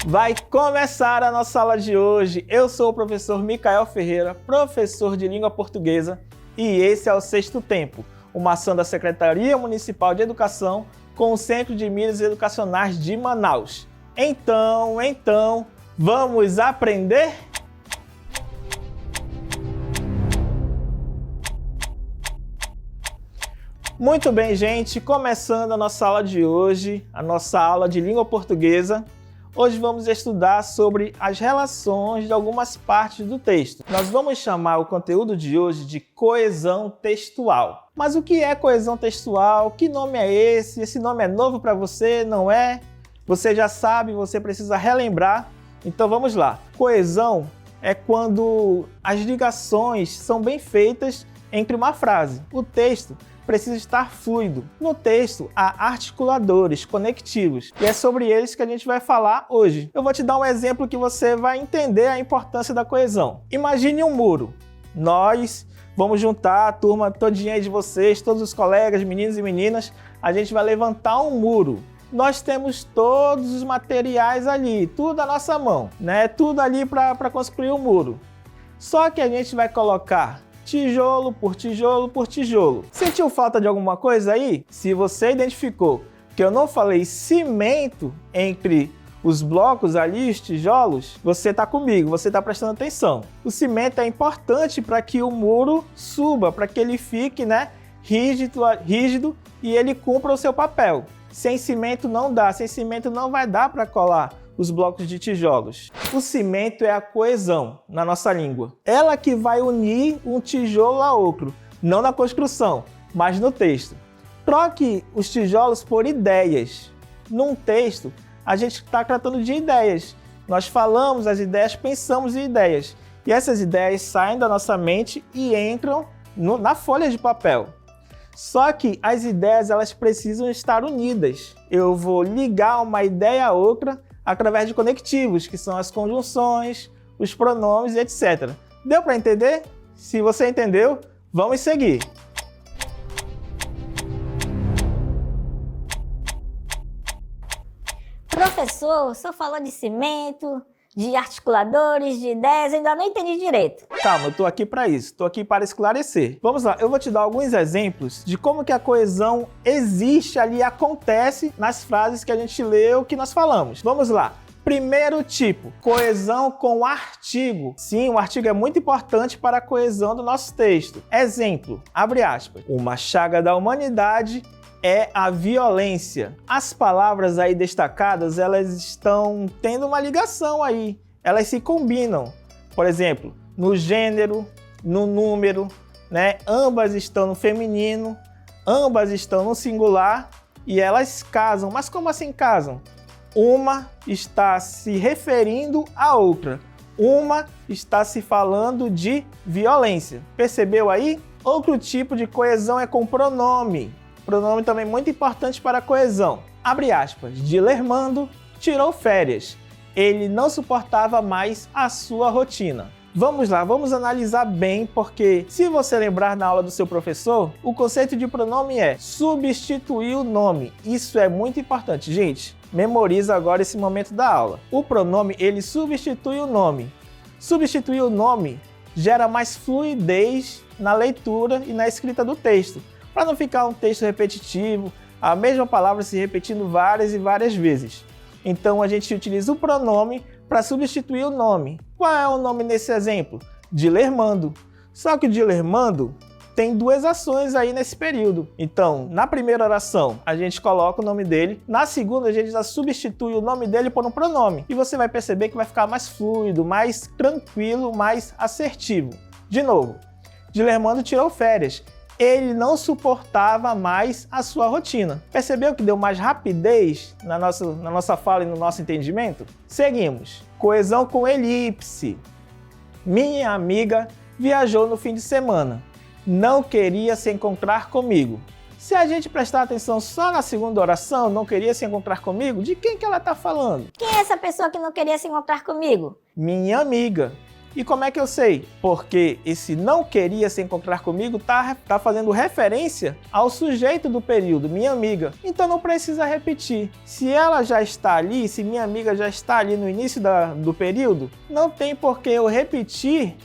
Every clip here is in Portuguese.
Vai começar a nossa aula de hoje. Eu sou o professor Micael Ferreira, professor de língua portuguesa, e esse é o Sexto Tempo, uma ação da Secretaria Municipal de Educação com o Centro de Mídias Educacionais de Manaus. Então, vamos aprender? Muito bem, gente, começando a nossa aula de hoje, a nossa aula de língua portuguesa. Hoje vamos estudar sobre as relações de algumas partes do texto. Nós vamos chamar o conteúdo de hoje de coesão textual. Mas o que é coesão textual? Que nome é esse? Esse nome é novo para você, não é? Você já sabe, você precisa relembrar. Então vamos lá. Coesão é quando as ligações são bem feitas entre uma frase. O texto precisa estar fluido. No texto, há articuladores conectivos e é sobre eles que a gente vai falar hoje. Eu vou te dar um exemplo que você vai entender a importância da coesão. Imagine um muro. Nós vamos juntar a turma todinha aí de vocês, todos os colegas, meninos e meninas, a gente vai levantar um muro. Nós temos todos os materiais ali, tudo à nossa mão, né? Tudo ali para construir o muro. Só que a gente vai colocar tijolo por tijolo por tijolo. Sentiu falta de alguma coisa aí? Se você identificou que eu não falei cimento entre os blocos ali, os tijolos, você está comigo, você está prestando atenção. O cimento é importante para que o muro suba, para que ele fique, né, rígido e ele cumpra o seu papel. Sem cimento não dá, sem cimento não vai dar para colar os blocos de tijolos. O cimento é a coesão na nossa língua. Ela que vai unir um tijolo a outro, não na construção, mas no texto. Troque os tijolos por ideias. Num texto, a gente está tratando de ideias. Nós falamos as ideias, pensamos em ideias. E essas ideias saem da nossa mente e entram na folha de papel. Só que as ideias elas precisam estar unidas. Eu vou ligar uma ideia a outra através de conectivos, que são as conjunções, os pronomes, etc. Deu para entender? Se você entendeu, vamos seguir. Professor, o senhor falou de cimento, de articuladores, de ideias, ainda não entendi direito. Calma, eu estou aqui para isso, estou aqui para esclarecer. Vamos lá, eu vou te dar alguns exemplos de como que a coesão existe ali, acontece nas frases que a gente leu, que nós falamos. Vamos lá. Primeiro tipo, coesão com artigo. Sim, o artigo é muito importante para a coesão do nosso texto. Exemplo, abre aspas, uma chaga da humanidade é a violência. As palavras aí destacadas, elas estão tendo uma ligação aí. Elas se combinam. Por exemplo, no gênero, no número, né? Ambas estão no feminino, ambas estão no singular e elas casam. Mas como assim casam? Uma está se referindo à outra. Uma está se falando de violência. Percebeu aí? Outro tipo de coesão é com pronome. Pronome também muito importante para a coesão. Abre aspas. Dilermando tirou férias. Ele não suportava mais a sua rotina. Vamos lá, vamos analisar bem, porque se você lembrar na aula do seu professor, o conceito de pronome é substituir o nome. Isso é muito importante, gente. Memoriza agora esse momento da aula. O pronome, ele substitui o nome. Substituir o nome gera mais fluidez na leitura e na escrita do texto, para não ficar um texto repetitivo, a mesma palavra se repetindo várias e várias vezes. Então a gente utiliza o pronome para substituir o nome. Qual é o nome nesse exemplo? Dilermando. Só que o Dilermando tem duas ações aí nesse período. Então, na primeira oração, a gente coloca o nome dele. Na segunda, a gente já substitui o nome dele por um pronome. E você vai perceber que vai ficar mais fluido, mais tranquilo, mais assertivo. De novo, Dilermando tirou férias. Ele não suportava mais a sua rotina. Percebeu que deu mais rapidez na nossa fala e no nosso entendimento? Seguimos. Coesão com elipse. Minha amiga viajou no fim de semana. Não queria se encontrar comigo. Se a gente prestar atenção só na segunda oração, não queria se encontrar comigo, de quem que ela está falando? Quem é essa pessoa que não queria se encontrar comigo? Minha amiga. E como é que eu sei? Porque esse não queria se encontrar comigo tá fazendo referência ao sujeito do período, minha amiga. Então não precisa repetir. Se ela já está ali, se minha amiga já está ali no início do período, não tem por que eu repetir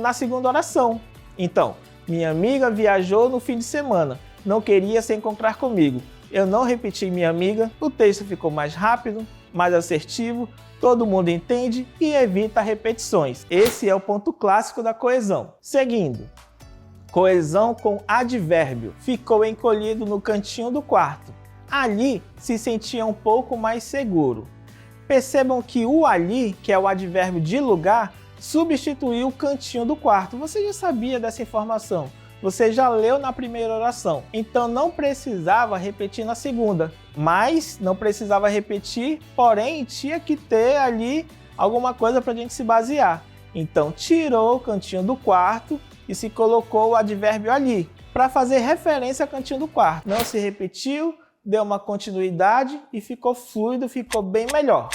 na segunda oração. Então, minha amiga viajou no fim de semana, não queria se encontrar comigo. Eu não repeti minha amiga, o texto ficou mais rápido, mais assertivo, todo mundo entende e evita repetições. Esse é o ponto clássico da coesão. Seguindo, coesão com advérbio. Ficou encolhido no cantinho do quarto. Ali se sentia um pouco mais seguro. Percebam que o ali, que é o advérbio de lugar, substituiu o cantinho do quarto. Você já sabia dessa informação. Você já leu na primeira oração, então não precisava repetir na segunda. Mas não precisava repetir, porém tinha que ter ali alguma coisa para a gente se basear. Então tirou o cantinho do quarto e se colocou o advérbio ali, para fazer referência ao cantinho do quarto. Não se repetiu, deu uma continuidade e ficou fluido, ficou bem melhor.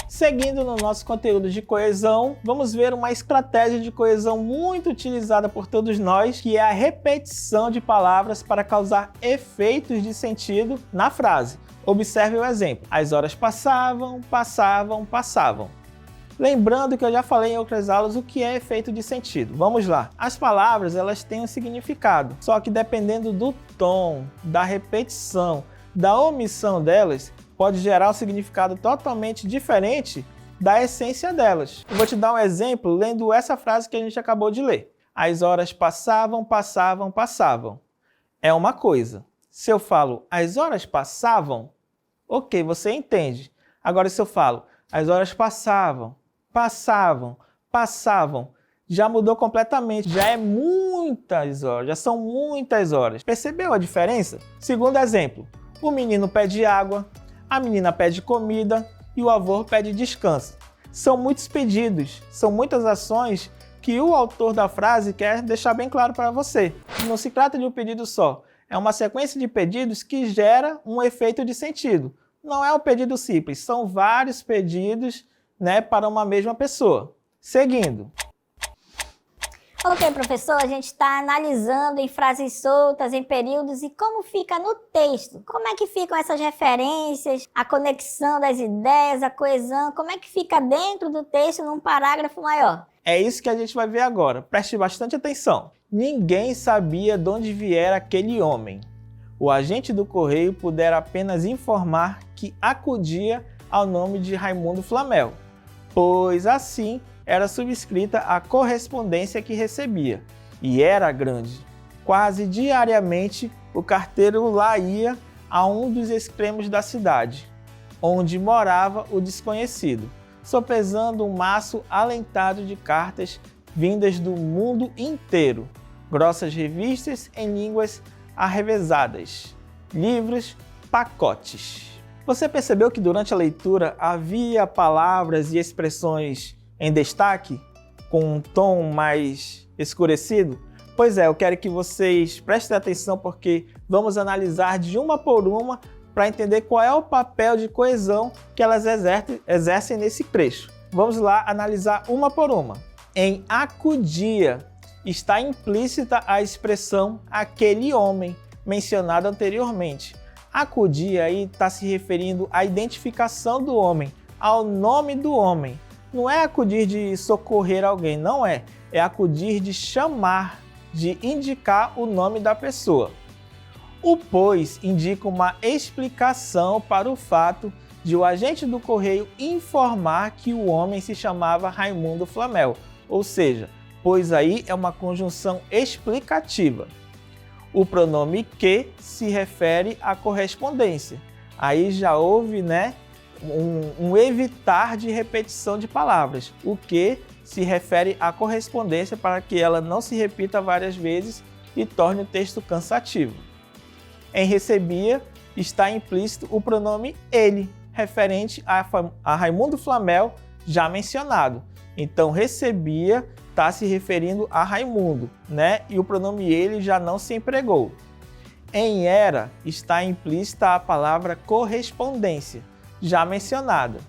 Seguindo no nosso conteúdo de coesão, vamos ver uma estratégia de coesão muito utilizada por todos nós, que é a repetição de palavras para causar efeitos de sentido na frase. Observe o exemplo. As horas passavam, passavam, passavam. Lembrando que eu já falei em outras aulas o que é efeito de sentido. Vamos lá. As palavras, elas têm um significado, só que dependendo do tom, da repetição, da omissão delas, pode gerar um significado totalmente diferente da essência delas. Eu vou te dar um exemplo lendo essa frase que a gente acabou de ler. As horas passavam, passavam, passavam. É uma coisa. Se eu falo, as horas passavam, ok, você entende. Agora se eu falo, as horas passavam, passavam, passavam, já mudou completamente. Já é muitas horas, já são muitas horas. Percebeu a diferença? Segundo exemplo, o menino pede água, a menina pede comida e o avô pede descanso. São muitos pedidos, são muitas ações que o autor da frase quer deixar bem claro para você. Não se trata de um pedido só, é uma sequência de pedidos que gera um efeito de sentido. Não é um pedido simples, são vários pedidos, para uma mesma pessoa. Seguindo. Ok, professor, a gente está analisando em frases soltas, em períodos, e como fica no texto? Como é que ficam essas referências, a conexão das ideias, a coesão, como é que fica dentro do texto num parágrafo maior? É isso que a gente vai ver agora, preste bastante atenção. Ninguém sabia de onde viera aquele homem. O agente do correio pudera apenas informar que acudia ao nome de Raimundo Flamel, pois assim era subscrita a correspondência que recebia, e era grande. Quase diariamente, o carteiro lá ia a um dos extremos da cidade, onde morava o desconhecido, sopesando um maço alentado de cartas vindas do mundo inteiro, grossas revistas em línguas arrevesadas, livros, pacotes. Você percebeu que durante a leitura havia palavras e expressões em destaque, com um tom mais escurecido? Pois é, eu quero que vocês prestem atenção porque vamos analisar de uma por uma para entender qual é o papel de coesão que elas exercem nesse trecho. Vamos lá analisar uma por uma. Em acudia está implícita a expressão aquele homem mencionado anteriormente. Acudia aí está se referindo à identificação do homem, ao nome do homem. Não é acudir de socorrer alguém, não é. É acudir de chamar, de indicar o nome da pessoa. O pois indica uma explicação para o fato de o agente do correio informar que o homem se chamava Raimundo Flamel. Ou seja, pois aí é uma conjunção explicativa. O pronome que se refere à correspondência. Aí já houve, um evitar de repetição de palavras. O que se refere à correspondência para que ela não se repita várias vezes e torne o texto cansativo. Em recebia está implícito o pronome ele, referente a Raimundo Flamel, já mencionado. Então recebia está se referindo a Raimundo, e o pronome ele já não se empregou. Em era está implícita a palavra correspondência, já mencionada.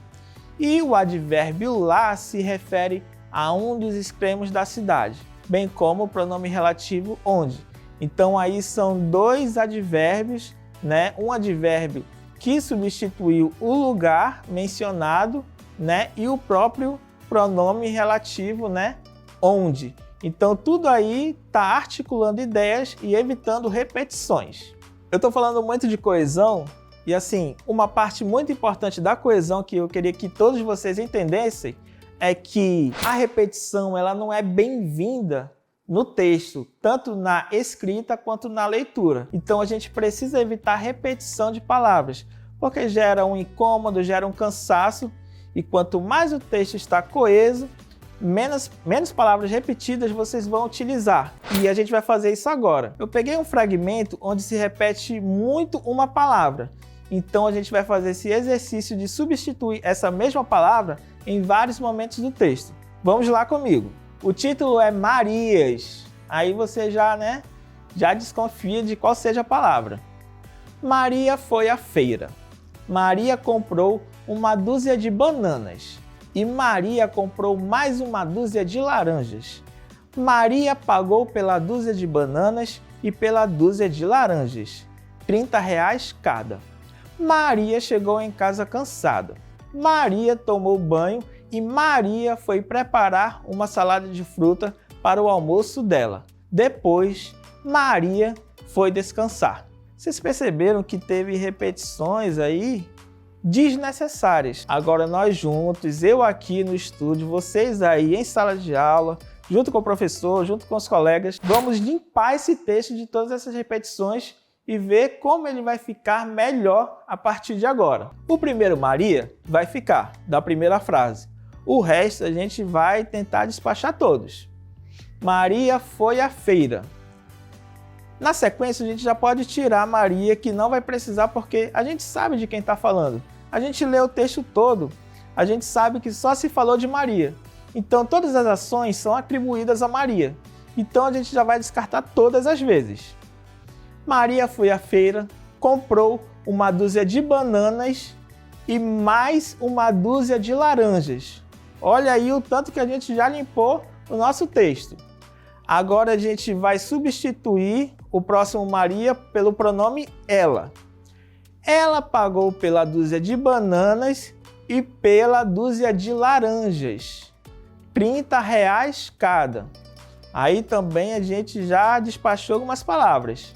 E o advérbio lá se refere a um dos extremos da cidade, bem como o pronome relativo onde. Então aí são dois advérbios, né? Um advérbio que substituiu o lugar mencionado, né? E o próprio pronome relativo, né? Onde. Então tudo aí está articulando ideias e evitando repetições. Eu estou falando muito de coesão e assim, uma parte muito importante da coesão que eu queria que todos vocês entendessem é que a repetição ela não é bem-vinda no texto, tanto na escrita quanto na leitura. Então a gente precisa evitar repetição de palavras, porque gera um incômodo, gera um cansaço, e quanto mais o texto está coeso, menos palavras repetidas vocês vão utilizar. E a gente vai fazer isso agora. Eu peguei um fragmento onde se repete muito uma palavra. Então a gente vai fazer esse exercício de substituir essa mesma palavra em vários momentos do texto. Vamos lá comigo. O título é Marias. Aí você já desconfia de qual seja a palavra. Maria foi à feira. Maria comprou uma dúzia de bananas. E Maria comprou mais uma dúzia de laranjas. Maria pagou pela dúzia de bananas e pela dúzia de laranjas, R$30 cada. Maria chegou em casa cansada. Maria tomou banho e Maria foi preparar uma salada de fruta para o almoço dela. Depois, Maria foi descansar. Vocês perceberam que teve repetições aí desnecessárias. Agora nós juntos, eu aqui no estúdio, vocês aí em sala de aula, junto com o professor, junto com os colegas, vamos limpar esse texto de todas essas repetições e ver como ele vai ficar melhor a partir de agora. O primeiro Maria vai ficar da primeira frase. O resto a gente vai tentar despachar todos. Maria foi à feira. Na sequência, a gente já pode tirar Maria, que não vai precisar, porque a gente sabe de quem está falando. A gente lê o texto todo, a gente sabe que só se falou de Maria. Então, todas as ações são atribuídas a Maria. Então, a gente já vai descartar todas as vezes. Maria foi à feira, comprou uma dúzia de bananas e mais uma dúzia de laranjas. Olha aí o tanto que a gente já limpou o nosso texto. Agora a gente vai substituir o próximo Maria pelo pronome ela. Ela pagou pela dúzia de bananas e pela dúzia de laranjas, R$30 cada. Aí também a gente já despachou algumas palavras.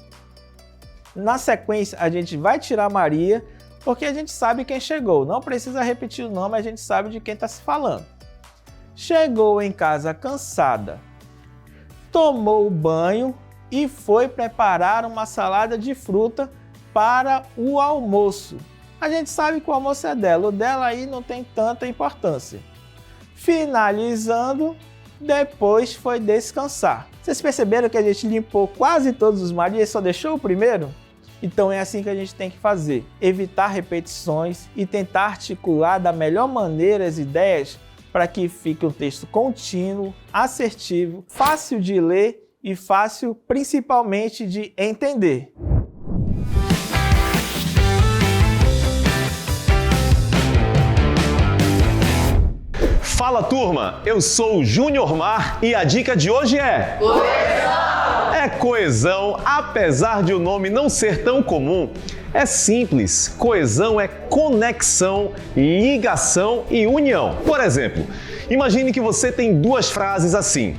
Na sequência a gente vai tirar Maria, porque a gente sabe quem chegou. Não precisa repetir o nome, a gente sabe de quem está se falando. Chegou em casa cansada. Tomou banho e foi preparar uma salada de fruta para o almoço. A gente sabe que o almoço é dela, o dela aí não tem tanta importância. Finalizando, depois foi descansar. Vocês perceberam que a gente limpou quase todos os Marias e só deixou o primeiro? Então é assim que a gente tem que fazer, evitar repetições e tentar articular da melhor maneira as ideias para que fique um texto contínuo, assertivo, fácil de ler e fácil principalmente de entender. Fala turma, eu sou o Júnior Mar e a dica de hoje é... Coesão! É coesão, apesar de o nome não ser tão comum. É simples, coesão é conexão, ligação e união. Por exemplo, imagine que você tem duas frases assim.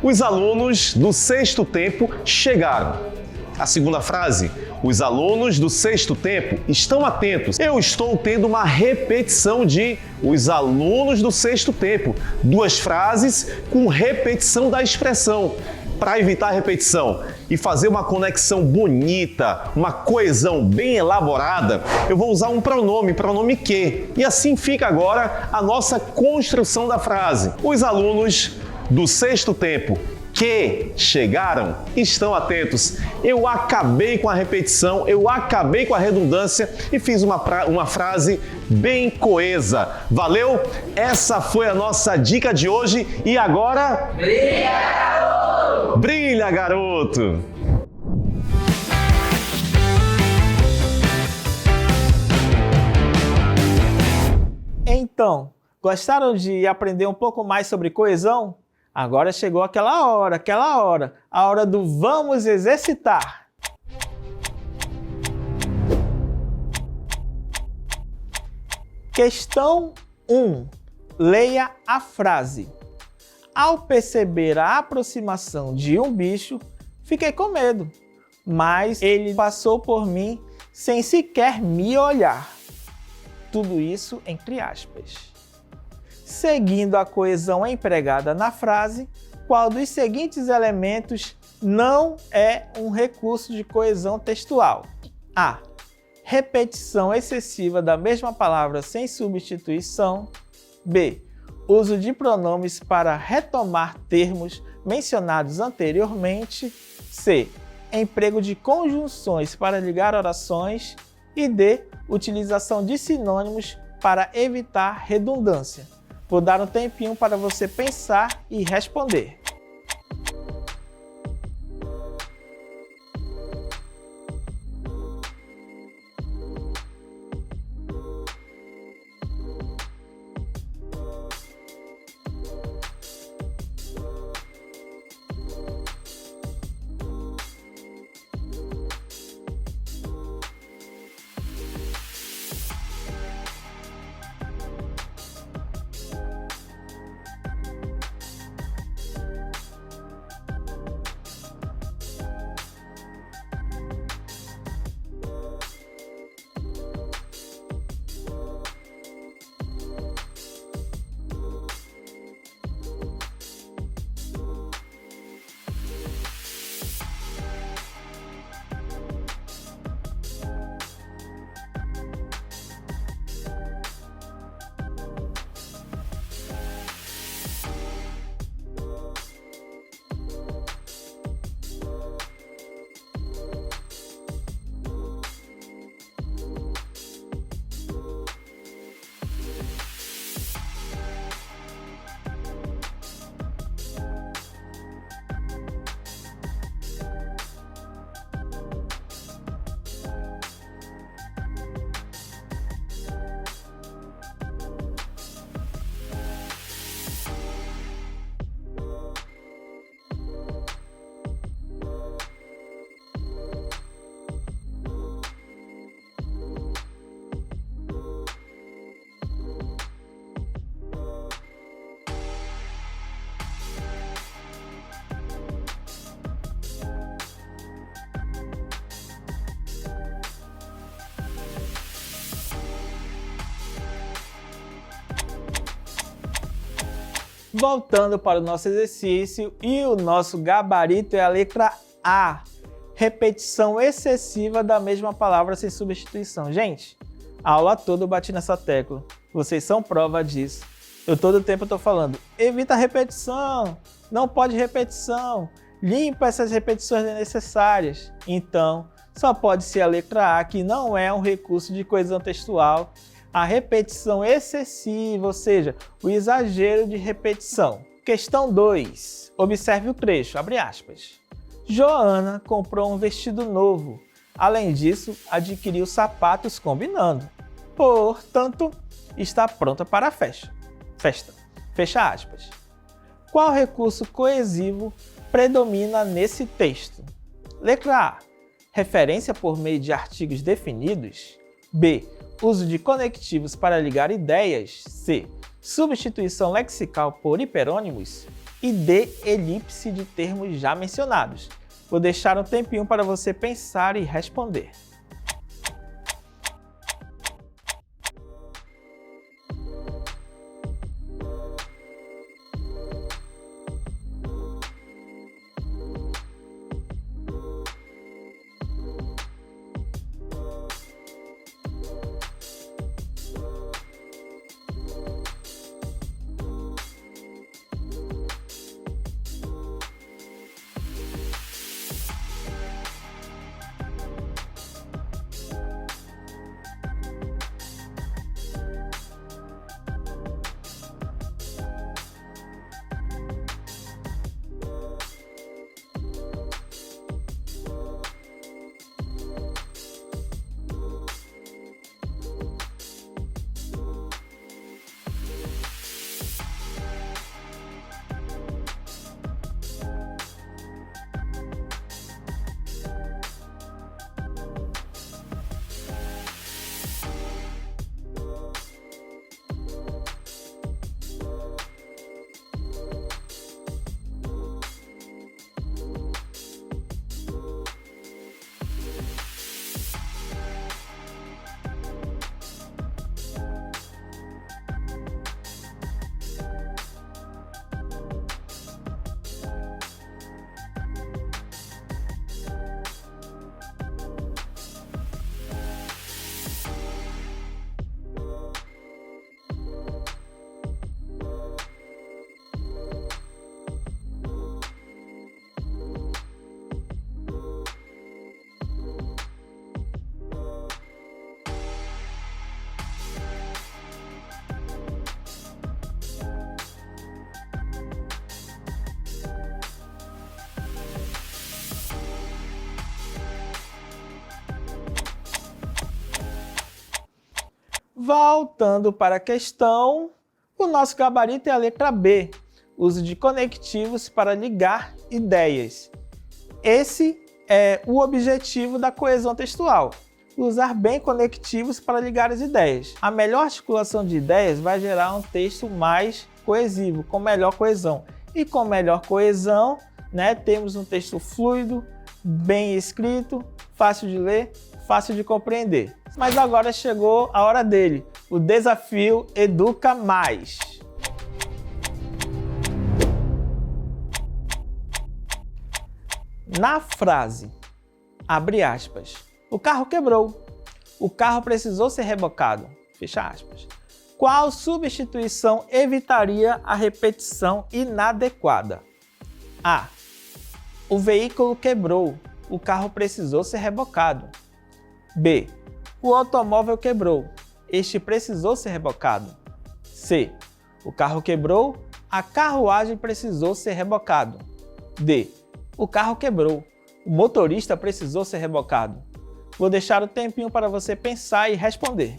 Os alunos do sexto tempo chegaram. A segunda frase, os alunos do sexto tempo estão atentos. Eu estou tendo uma repetição de os alunos do sexto tempo. Duas frases com repetição da expressão. Para evitar a repetição e fazer uma conexão bonita, uma coesão bem elaborada, eu vou usar um pronome que. E assim fica agora a nossa construção da frase. Os alunos do sexto tempo que chegaram estão atentos. Eu acabei com a repetição, eu acabei com a redundância e fiz uma frase bem coesa. Valeu? Essa foi a nossa dica de hoje e agora... Brilha, garoto! Brilha, garoto! então, gostaram de aprender um pouco mais sobre coesão? Agora chegou aquela hora, a hora do vamos exercitar. Questão 1. Leia a frase. Ao perceber a aproximação de um bicho, fiquei com medo, mas ele passou por mim sem sequer me olhar. Tudo isso entre aspas. Seguindo a coesão empregada na frase, qual dos seguintes elementos não é um recurso de coesão textual? A. Repetição excessiva da mesma palavra sem substituição. B. Uso de pronomes para retomar termos mencionados anteriormente. C. Emprego de conjunções para ligar orações. E D. Utilização de sinônimos para evitar redundância. Vou dar um tempinho para você pensar e responder. Voltando para o nosso exercício, e o nosso gabarito é a letra A. Repetição excessiva da mesma palavra sem substituição. Gente, a aula toda eu bati nessa tecla. Vocês são prova disso. Eu todo tempo estou falando, evita a repetição, não pode repetição, limpa essas repetições desnecessárias. Então, só pode ser a letra A, que não é um recurso de coesão textual. A repetição excessiva, ou seja, o exagero de repetição. Questão 2. Observe o trecho, abre aspas. Joana comprou um vestido novo. Além disso, adquiriu sapatos combinando. Portanto, está pronta para a festa. Fecha aspas. Qual recurso coesivo predomina nesse texto? Letra A. Referência por meio de artigos definidos. B. Uso de conectivos para ligar ideias. C. Substituição lexical por hiperônimos. E D. Elipse de termos já mencionados. Vou deixar um tempinho para você pensar e responder. Voltando para a questão, o nosso gabarito é a letra B, uso de conectivos para ligar ideias. Esse é o objetivo da coesão textual, usar bem conectivos para ligar as ideias. A melhor articulação de ideias vai gerar um texto mais coesivo, com melhor coesão. E com melhor coesão, temos um texto fluido, bem escrito, fácil de ler, fácil de compreender. Mas agora chegou a hora dele, o desafio Educa Mais. Na frase, abre aspas, o carro quebrou, o carro precisou ser rebocado, fecha aspas. Qual substituição evitaria a repetição inadequada? A. O veículo quebrou, o carro precisou ser rebocado. B. O automóvel quebrou, este precisou ser rebocado. C. O carro quebrou, a carruagem precisou ser rebocado. D. O carro quebrou, o motorista precisou ser rebocado. Vou deixar um tempinho para você pensar e responder.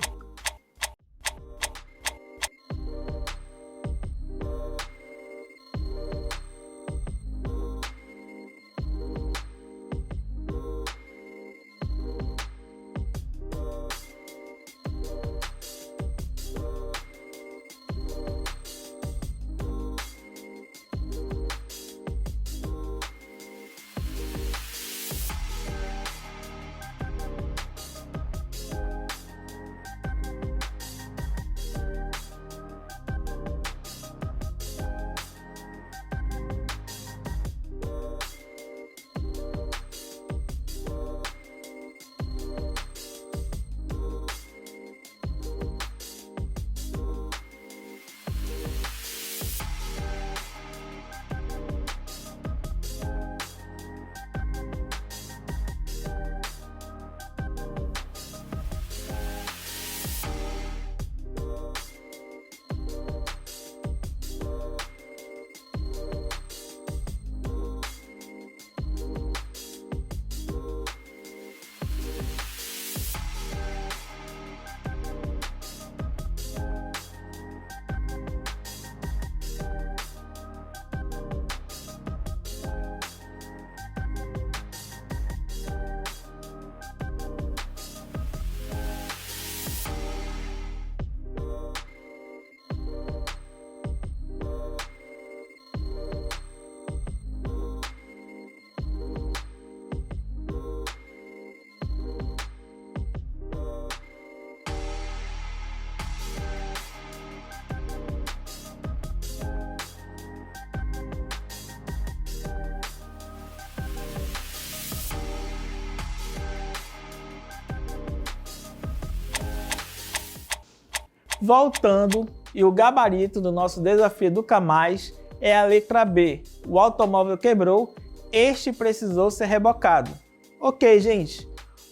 Voltando, e o gabarito do nosso desafio Educa Mais é a letra B. O automóvel quebrou, este precisou ser rebocado. Ok, gente,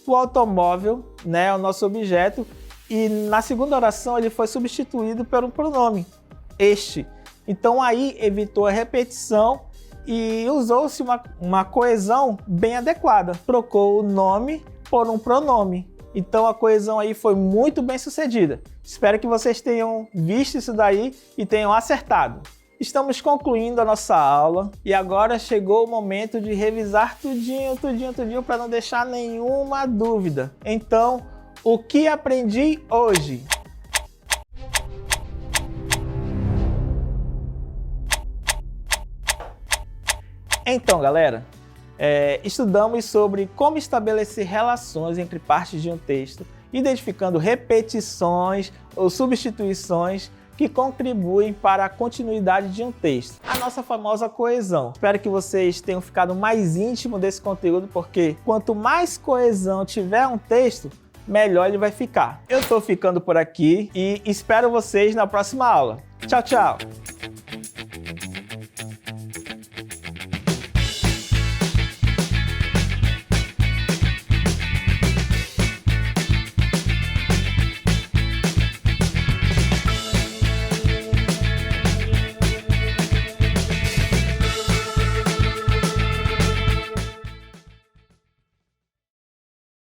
o automóvel, é o nosso objeto, e na segunda oração ele foi substituído por um pronome, este. Então aí evitou a repetição e usou-se uma coesão bem adequada. Trocou o nome por um pronome. Então a coesão aí foi muito bem sucedida. Espero que vocês tenham visto isso daí e tenham acertado. Estamos concluindo a nossa aula e agora chegou o momento de revisar tudinho para não deixar nenhuma dúvida. Então, o que aprendi hoje? Então, galera, estudamos sobre como estabelecer relações entre partes de um texto, identificando repetições ou substituições que contribuem para a continuidade de um texto. A nossa famosa coesão. Espero que vocês tenham ficado mais íntimo desse conteúdo, porque quanto mais coesão tiver um texto, melhor ele vai ficar. Eu estou ficando por aqui e espero vocês na próxima aula. Tchau, tchau!